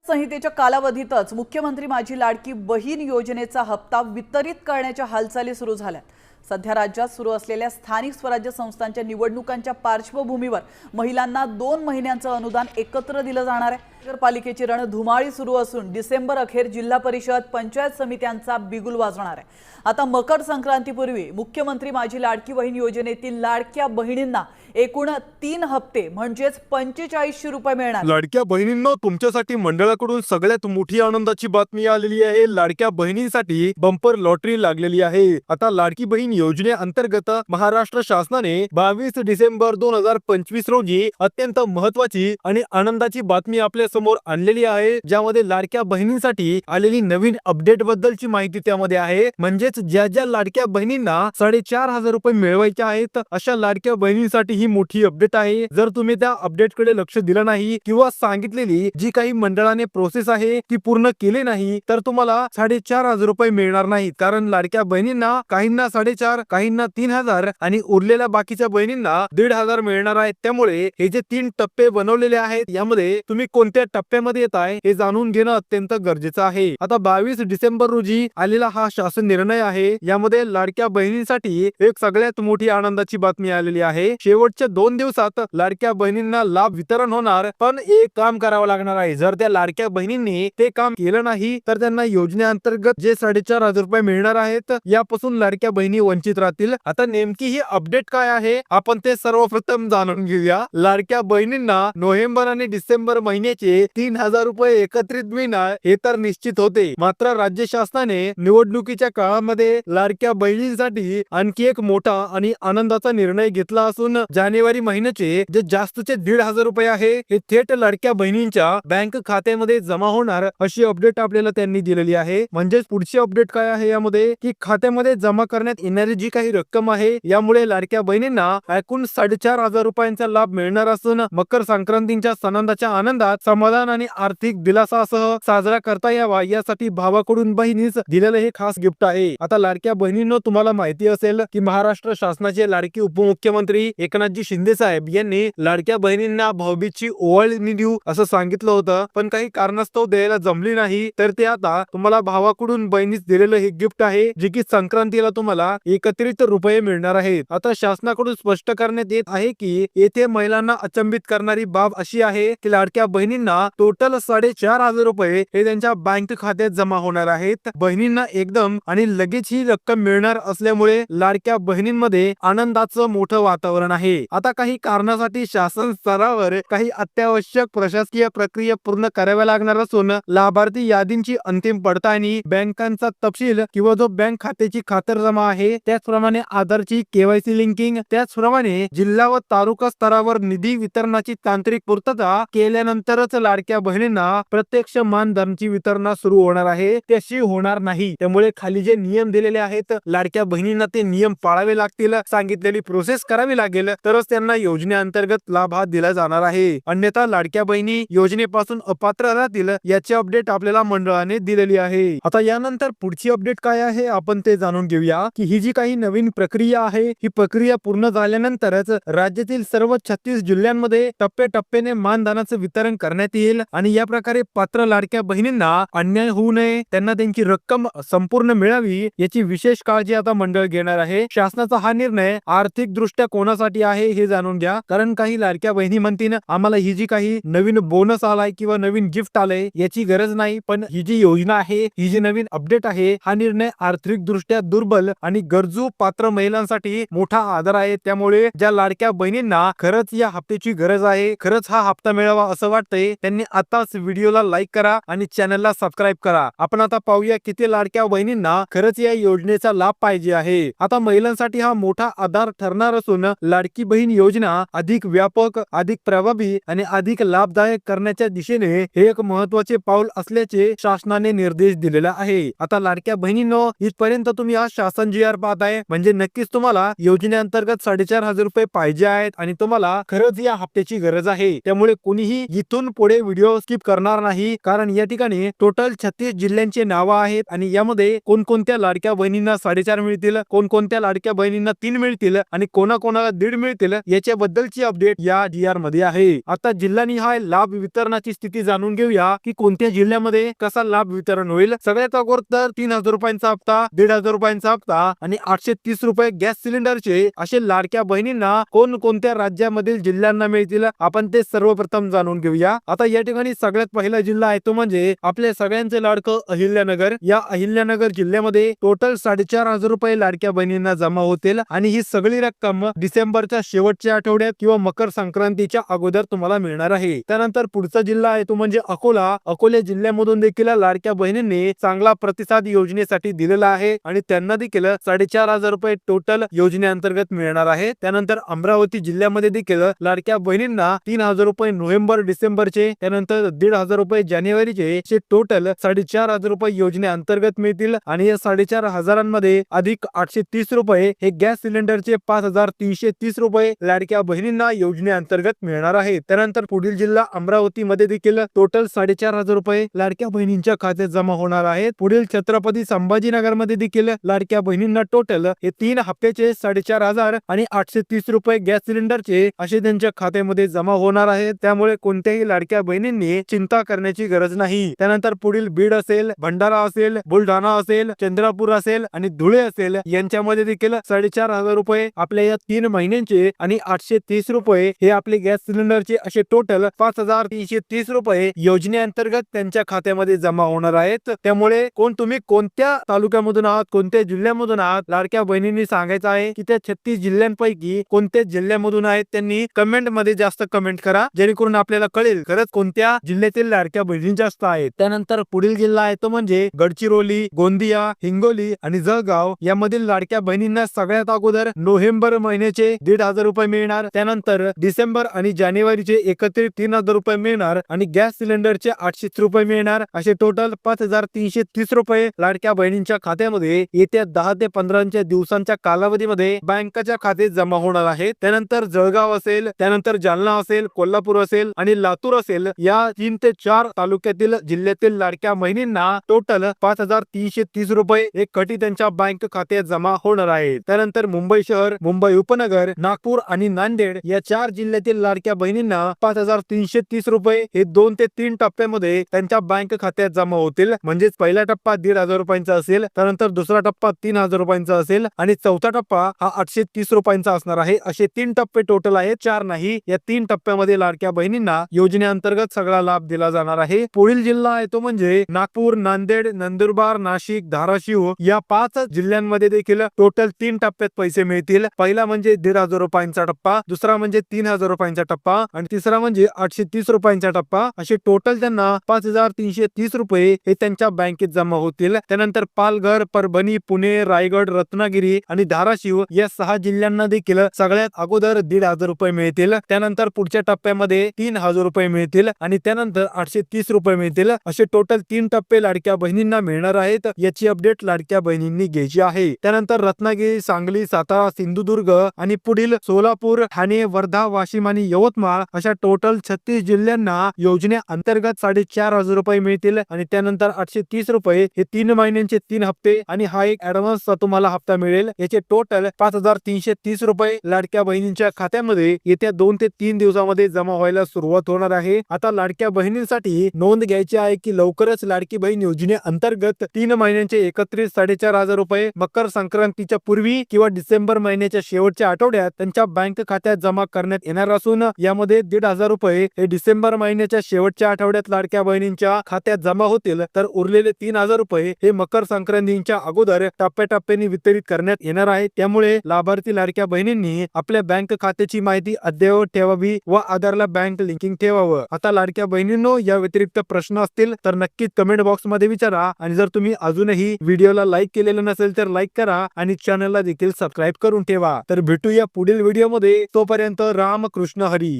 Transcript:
संहितेच्या कालावधीतच मुख्यमंत्री माझी लाडकी बहीण योजनेचा हप्ता वितरित करण्याच्या हालचाली सुरू झाल्यात। सध्या राज्यात सुरू असलेल्या स्थानिक स्वराज्य संस्थांच्या निवडणुकांच्या पार्श्वभूमीवर महिलांना 2 महिन्यांचं अनुदान एकत्र दिलं जाणार आहे। नगरपालिकेची रणधुमाळी सुरू असून डिसेंबर अखेर जिल्हा परिषद पंचायत समित्यांचा बिगुल वाजणार आहे। आता मकर संक्रांतीपूर्वी मुख्यमंत्री माझी लाडकी बहीण योजनेतील लाडक्या बहिणींना एकूण 3 हप्ते म्हणजेच 4500 रुपये मिळणार। लाडक्या बहिणींनो, तुमच्यासाठी मंडळाकडून सगळ्यात मोठी आनंदाची बातमी आलेली आहे। लाडक्या बहिणींसाठी बंपर लॉटरी लागलेली आहे। आता लाडकी बहीण योजनेअंतर्गत महाराष्ट्र शासनाने 22 डिसेंबर 2025 रोजी अत्यंत महत्त्वाची आणि आनंदाची बातमी आपल्या समोर आणलेली आहे, ज्यामध्ये लाडक्या बहिणींसाठी आलेली नवीन अपडेट बद्दलची माहिती त्यामध्ये आहे। म्हणजेच ज्या लाडक्या बहिणींना 4500 रुपये मिळवायचे आहेत अशा लाडक्या बहिणींसाठी ही मोठी अपडेट आहे। जर तुम्ही त्या अपडेट कडे लक्ष दिलं नाही किंवा सांगितलेली जी काही मंडळाने प्रोसेस आहे ती पूर्ण केली नाही तर तुम्हाला 4500 रुपये मिळणार नाहीत। कारण लाडक्या बहिणींना काहींना 4.5, काहींना 3000 आणि उरलेल्या बाकीच्या बहिणींना 1500 मिळणार आहेत। त्यामुळे हे जे 3 टप्पे बनवलेले आहेत यामध्ये तुम्ही कोणत्या टप्प्यामध्ये येताय हे जाणून घेणं अत्यंत गरजेचं आहे। आता 22 डिसेंबर रोजी आलेला हा शासन निर्णय आहे, यामध्ये लाडक्या बहिणींसाठी एक सगळ्यात मोठी आनंदाची बातमी आलेली आहे। शेवटच्या 2 दिवसात लाडक्या बहिणींना लाभ वितरण होणार, पण एक काम करावं लागणार आहे। जर त्या लाडक्या बहिणींनी ते काम केलं नाही तर त्यांना योजनेअंतर्गत जे 4500 रुपये मिळणार आहेत यापासून लाडक्या बहिणी वंचित राहतील। आता नेमकी ही अपडेट काय आहे आपण ते सर्वप्रथम जाणून घेऊया। लाडक्या बहिणींना नोव्हेंबर आणि डिसेंबर महिन्याचे 3000 रुपये एकत्रित मिळणार हे तर निश्चित होते, मात्र राज्य शासनाने निवडणुकीच्या काळामध्ये लाडक्या बहिणींसाठी आणखी एक मोठा आणि आनंदाचा निर्णय घेतला असून जानेवारी महिन्याचे जे जास्तचे 1500 रुपये आहे हे थेट लाडक्या बहिणींच्या बँक खात्यामध्ये जमा होणार अशी अपडेट आपल्याला त्यांनी दिलेली आहे। म्हणजे पुढची अपडेट काय आहे यामध्ये की खात्यामध्ये जमा करण्यात येणारी जी काही रक्कम आहे यामुळे लाडक्या बहिणींना एकूण 4500 रुपयांचा लाभ मिळणार असून मकर संक्रांतीच्या सणांच्या आनंदात समाधान आणि आर्थिक दिलासासह साजरा करता यावा यासाठी भावाकडून बहिणीस दिलेले हे खास गिफ्ट आहे। आता लाडक्या बहिणींनो, तुम्हाला माहिती असेल की महाराष्ट्र शासनाचे लाडके उपमुख्यमंत्री एकनाथजी शिंदे साहेब यांनी लाडक्या बहिणींना भाऊबीजची ओवाळणी देऊ असं सांगितलं होतं, पण काही कारणास्तव द्यायला जमली नाही, तर ते आता तुम्हाला भावाकडून बहिणीस दिलेलं हे गिफ्ट आहे, जे की संक्रांतीला तुम्हाला एकत्रित रुपये मिळणार आहेत। आता शासनाकडून स्पष्ट करण्यात येत आहे की येथे महिलांना अचंबित करणारी बाब अशी आहे की लाडक्या बहिणींना टोटल 4500 रुपये हे त्यांच्या बँक खात्यात जमा होणार आहेत। बहिणींना एकदम आणि लगेच ही रक्कम मिळणार असल्यामुळे लाडक्या बहिणींमध्ये आनंदाचं मोठं वातावरण आहे। आता काही कारणासाठी शासन स्तरावर काही अत्यावश्यक प्रशासकीय प्रक्रिया पूर्ण कराव्या लागणार असून लाभार्थी यादींची अंतिम पडताळणी, बँकांचा तपशील किंवा जो बँक खात्याची खातरजमा आहे त्याचप्रमाणे आधारची केवायसी लिंकिंग, त्याचप्रमाणे जिल्हा व तालुका स्तरावर निधी वितरणाची तांत्रिक पूर्तता केल्यानंतरच लाडक्या बहिणींना प्रत्यक्ष मानधनची वितरण सुरू होणार आहे, त्याशी होणार नाही। त्यामुळे खाली जे नियम दिलेले आहेत लाडक्या बहिणींना ते नियम पाळावे लागतील, सांगितलेली प्रोसेस करावी लागेल, तरच त्यांना योजनेअंतर्गत लाभ हा दिला जाणार आहे। अन्यथा लाडक्या बहिणी योजनेपासून अपात्र राहतील याची अपडेट आपल्याला मंडळाने दिलेली आहे। आता यानंतर पुढची अपडेट काय आहे आपण ते जाणून घेऊया की ही जी काही नवीन प्रक्रिया आहे ही प्रक्रिया पूर्ण झाल्यानंतरच राज्यातील सर्व 36 जिल्ह्यांमध्ये टप्प्याटप्प्याने मानधनाचं वितरण करण्यात येईल आणि या प्रकारे पात्र लाडक्या बहिणींना अन्याय होऊ नये, त्यांना त्यांची रक्कम संपूर्ण मिळावी याची विशेष काळजी आता मंडळ घेणार आहे। शासनाचा हा निर्णय आर्थिक दृष्ट्या कोणासाठी आहे हे जाणून घ्या, कारण काही लाडक्या बहिणी म्हणतील आम्हाला ही जी काही नवीन बोनस आलाय किंवा नवीन गिफ्ट आलंय याची गरज नाही, पण ही जी योजना आहे, ही जी नवीन अपडेट आहे, हा निर्णय आर्थिक दृष्ट्या दुर्बल आणि गरजू पात्र महिलांसाठी मोठा आधार आहे। त्यामुळे ज्या लाडक्या बहिणींना खरंच या हप्त्याची गरज आहे, खरंच हा हप्ता मिळावा असं वाटतंय, त्यांनी आताच व्हिडिओला लाईक करा आणि चॅनलला सबस्क्राईब करा। आपण आता पाहूया किती लाडक्या बहिणींना खरंच या योजनेचा लाभ पाहिजे आहे। आता महिलांसाठी हा मोठा आधार ठरणार असून लाडकी बहीण योजना अधिक व्यापक, अधिक प्रभावी आणि अधिक लाभदायक करण्याच्या दिशेने हे एक महत्त्वाचे पाऊल असल्याचे शासनाने निर्देश दिलेला आहे। आता लाडक्या बहिणींनो, इथपर्यंत तुम्ही हा शासन GR पाहताय म्हणजे नक्कीच तुम्हाला योजनेअंतर्गत 4500 रुपये पाहिजे आहेत आणि तुम्हाला खरंच या हप्त्याची गरज आहे। त्यामुळे कोणीही इथून पुढे व्हिडिओ स्किप करणार नाही, कारण या ठिकाणी टोटल 36 जिल्ह्यांचे नाव आहेत आणि यामध्ये कोणकोणत्या लाडक्या बहिणींना 4.5 मिळतील, कोणकोणत्या लाडक्या बहिणींना 3 मिळतील आणि कोणाकोणाला 1.5 मिळतील याच्याबद्दलची अपडेट या DR मध्ये आहे. आता जिल्हानिहाय लाभ वितरणाची स्थिती जाणून घेऊया की कोणत्या जिल्ह्यामध्ये कसा लाभ वितरण होईल. सगळ्यात अगोदर 3,000 रुपयांचा हप्ता, 1,500 रुपयांचा हप्ता आणि 830 रुपये गॅस सिलेंडरचे असे लाडक्या बहिणींना कोणकोणत्या राज्यामधील जिल्ह्यांना मिळतील आपण ते सर्वप्रथम जाणून घेऊया. आता या ठिकाणी सगळ्यात पहिला जिल्हा आहे तो म्हणजे आपल्या सगळ्यांचे लाडकं अहिल्यानगर. या अहिल्यानगर जिल्ह्यामध्ये टोटल 4,500 रुपये लाडक्या बहिणींना जमा होतील आणि ही सगळी रक्कम डिसेंबरच्या शेवटच्या आठवड्यात किंवा मकर संक्रांतीच्या अगोदर तुम्हाला मिळणार आहे. त्यानंतर पुढचा जिल्हा आहे तो म्हणजे अकोला. अकोला जिल्ह्यामधून देखील लाडक्या बहिणींनी चांगला प्रतिसाद योजनेसाठी दिलेला आहे आणि त्यांना देखील 4,500 रुपये टोटल योजनेअंतर्गत मिळणार आहे. त्यानंतर अमरावती जिल्ह्यामध्ये देखील लाडक्या बहिणींना 3,000 रुपये नोव्हेंबर डिसेंबरचे, त्यानंतर 1,500 रुपये जानेवारीचे असे टोटल 4,500 रुपये योजनेअंतर्गत मिळतील आणि या 4,500 मध्ये अधिक 830 रुपये हे गॅस सिलेंडरचे 5,330 रुपये लाडक्या बहिणींना योजनेअंतर्गत मिळणार आहे. त्यानंतर पुढील जिल्हा अमरावती मध्ये देखील टोटल 4,500 रुपये लाडक्या बहिणींच्या खात्यात जमा होणार आहेत. पुढील छत्रपती संभाजीनगर मध्ये देखील लाडक्या बहिणींना टोटल हे 3 हप्त्याचे 4,500 आणि 830 रुपये गॅस सिलेंडरचे असे त्यांच्या खात्यामध्ये जमा होणार आहेत. त्यामुळे कोणत्याही लाडक्या बहिणींनी चिंता करण्याची गरज नाही. त्यानंतर पुढील बीड असेल, भंडारा असेल, बुलढाणा असेल, चंद्रपूर असेल आणि धुळे असेल यांच्यामध्ये देखील 4,500 रुपये आपल्या या 3 महिन्यांचे आणि 830 रुपये हे आपले गॅस सिलेंडरचे असे टोटल 5,330 रुपये योजनेअंतर्गत त्यांच्या खात्यामध्ये जमा होणार आहेत. त्यामुळे तुम्ही कोणत्या तालुक्यामधून आहात, कोणत्या जिल्ह्यामधून आहात, लाडक्या बहिणींनी सांगायचं आहे की त्या 36 जिल्ह्यांपैकी कोणत्या जिल्ह्यामधून आहेत त्यांनी कमेंट मध्ये जास्त कमेंट करा, जेणेकरून आपल्याला कळेल खरंच कोणत्या जिल्ह्यातील लाडक्या बहिणी जास्त आहेत. त्यानंतर पुढील जिल्हा आहे तो म्हणजे गडचिरोली, गोंदिया, हिंगोली आणि जळगाव. यामधील लाडक्या बहिणींना सगळ्यात अगोदर नोव्हेंबर महिन्याचे 1,500 रुपये मिळणार, त्यानंतर डिसेंबर आणि जानेवारीचे एकत्रित 3,000 रुपये मिळणार आणि गॅस सिलेंडरचे 800 रुपये मिळणार. असे टोटल 5,330 रुपये लाडक्या बहिणींच्या खात्यामध्ये येत्या 10 ते 15 दिवसांच्या कालावधीमध्ये बँकेच्या खात्यात जमा होणार आहे. त्यानंतर जळगाव असेल, त्यानंतर जालना असेल, कोल्हापूर असेल आणि लातूर असेल या 3 ते 4 तालुक्यातील जिल्ह्यातील लाडक्या बहिणींना टोटल 5,330 रुपये एक कटी त्यांच्या बँक खात्यात जमा होणार आहे. त्यानंतर मुंबई शहर, मुंबई उपनगर, नागपूर आणि नांदेड या 4 जिल्ह्यातील लाडक्या बहिणींना 5,330 रुपये हे 2 ते 3 टप्प्यामध्ये त्यांच्या बँक खात्यात जमा होतील. म्हणजेच पहिला टप्पा 1,500 रुपयांचा असेल, त्यानंतर दुसरा टप्पा 3,000 रुपयांचा असेल आणि चौथा टप्पा हा 830 रुपयांचा असणार आहे. असे 3 टप्पे टोटल आहेत, 4 नाही. या 3 टप्प्यामध्ये लाडक्या बहिणींना योजनेअंतर्गत सगळा लाभ दिला जाणार आहे. पुढील जिल्हा आहे तो म्हणजे नागपूर, नांदेड, नंदुरबार, नाशिक, धाराशिव या 5 जिल्ह्यांमध्ये देखील टोटल 3 टप्प्यात पैसे मिळतील. पहिला म्हणजे 1,500 रुपयांचा टप्पा, दुसरा म्हणजे 3,000 रुपयांचा टप्पा आणि तिसरा म्हणजे 830 रुपयांचा टप्पा. असे टोटल त्यांना 5,330 रुपये हे त्यांच्या बँकेत जमा होतील. त्यानंतर पालघर, परभणी, पुणे, रायगड, रत्नागिरी आणि धाराशिव या 6 जिल्ह्यांना देखील सगळ्यात अगोदर 1,500 रुपये मिळतील. त्यानंतर पुढच्या टप्प्यामध्ये 3,000 रुपये मिळतील आणि त्यानंतर 830 रुपये मिळतील. असे टोटल 3 टप्पे लाडक्या बहिणींना मिळणार आहेत. याची अपडेट लाडक्या बहिणींनी घ्यायची आहे. त्यानंतर रत्नागिरी, सांगली, सातारा, सिंधुदुर्ग आणि पुढील सोलापूर, ठाणे, वर्धा, वाशिम आणि यवतमाळ अशा टोटल 36 जिल्ह्यांना योजने अंतर्गत 4,500 रुपये मिळतील आणि त्यानंतर 830 रुपये हे 3 महिन्यांचे 3 हप्ते आणि हा एक ऍडव्हान्स तुम्हाला हप्ता मिळेल. याचे टोटल 5,330 रुपये लाडक्या बहिणींच्या खात्यामध्ये येत्या 2 ते 3 दिवसामध्ये जमा व्हायला सुरुवात होणार आहे. आता लाडक्या बहिणींसाठी नोंद घ्यायची आहे की लवकरच लाडकी बहीण योजने अंतर्गत 3 महिन्यांचे एकत्रित 4,500 रुपये मकर संक्रांतीच्या पूर्वी किंवा डिसेंबर महिन्याच्या शेवटच्या आठवड्यात त्यांच्या बँक खात्यात जमा करण्यात येणार असून यामध्ये 1,500 रुपये हे डिसेंबर महिन्याच्या शेवटच्या आठवड्यात लाडक्या बहिणींच्या खात्यात जमा होतील, तर उरलेले 3,000 रुपये हे मकर संक्रांतीच्या अगोदर टप्प्याटप्प्याने वितरित करण्यात येणार आहे. त्यामुळे लाभार्थी लाडक्या बहिणींनी आपल्या बँक खात्याची माहिती अद्ययावत ठेवावी व आधारला बँक लिंकिंग ठेवावं. आता लाडक्या बहिणींनो या व्यतिरिक्त प्रश्न असतील तर नक्कीच कमेंट बॉक्स मध्ये विचारा आणि जर तुम्ही अजूनही व्हिडिओला लाईक केलेलं नसेल तर लाईक करा आणि चॅनलला देखील सबस्क्राईब करून ठेवा. तर भेटूया पुढील व्हिडिओ मध्ये. तोपर्यंत राम कृष्ण हरी.